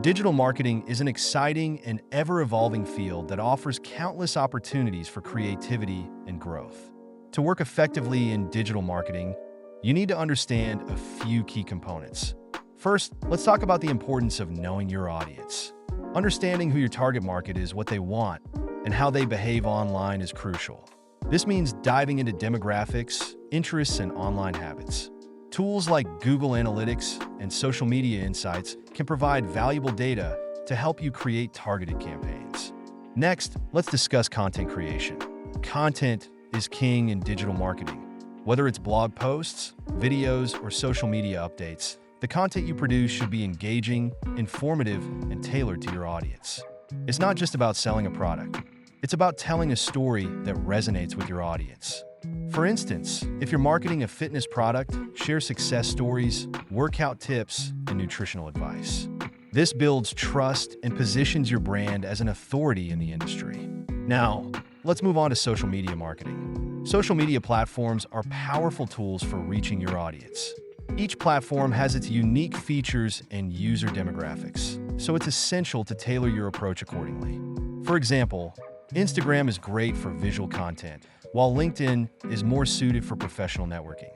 Digital marketing is an exciting and ever-evolving field that offers countless opportunities for creativity and growth. To work effectively in digital marketing, you need to understand a few key components. First, let's talk about the importance of knowing your audience. Understanding who your target market is, what they want, and how they behave online is crucial. This means diving into demographics, interests, and online habits. Tools like Google Analytics and social media insights can provide valuable data to help you create targeted campaigns. Next, let's discuss content creation. Content is king in digital marketing. Whether it's blog posts, videos, or social media updates, the content you produce should be engaging, informative, and tailored to your audience. It's not just about selling a product. It's about telling a story that resonates with your audience. For instance, if you're marketing a fitness product, share success stories, workout tips, and nutritional advice. This builds trust and positions your brand as an authority in the industry. Now, let's move on to social media marketing. Social media platforms are powerful tools for reaching your audience. Each platform has its unique features and user demographics, so it's essential to tailor your approach accordingly. For example, Instagram is great for visual content, while LinkedIn is more suited for professional networking.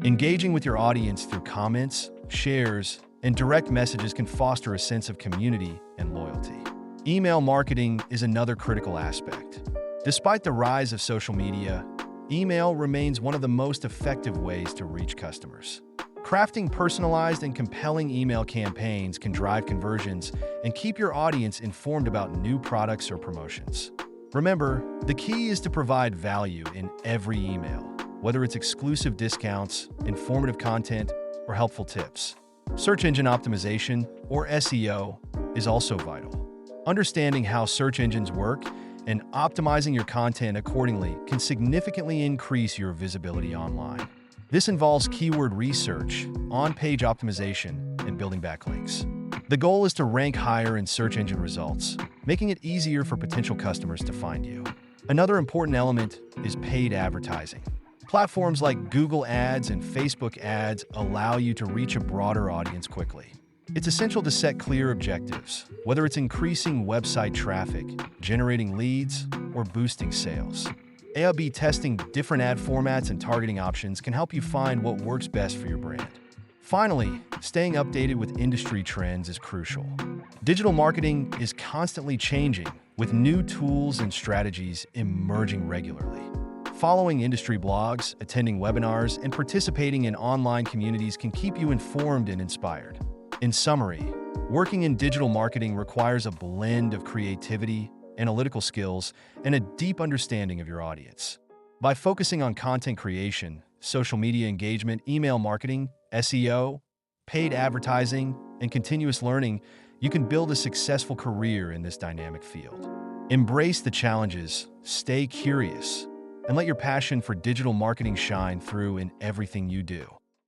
Engaging with your audience through comments, shares, and direct messages can foster a sense of community and loyalty. Email marketing is another critical aspect. Despite the rise of social media, email remains one of the most effective ways to reach customers. Crafting personalized and compelling email campaigns can drive conversions and keep your audience informed about new products or promotions. Remember, the key is to provide value in every email, whether it's exclusive discounts, informative content, or helpful tips. Search engine optimization, or SEO, is also vital. Understanding how search engines work and optimizing your content accordingly can significantly increase your visibility online. This involves keyword research, on-page optimization, and building backlinks. The goal is to rank higher in search engine results, making it easier for potential customers to find you. Another important element is paid advertising. Platforms like Google Ads and Facebook Ads allow you to reach a broader audience quickly. It's essential to set clear objectives, whether it's increasing website traffic, generating leads, or boosting sales. A/B testing different ad formats and targeting options can help you find what works best for your brand. Finally, staying updated with industry trends is crucial. Digital marketing is constantly changing, with new tools and strategies emerging regularly. Following industry blogs, attending webinars, and participating in online communities can keep you informed and inspired. In summary, working in digital marketing requires a blend of creativity, analytical skills, and a deep understanding of your audience. By focusing on content creation, social media engagement, email marketing, SEO, paid advertising, and continuous learning, you can build a successful career in this dynamic field. Embrace the challenges, stay curious, and let your passion for digital marketing shine through in everything you do.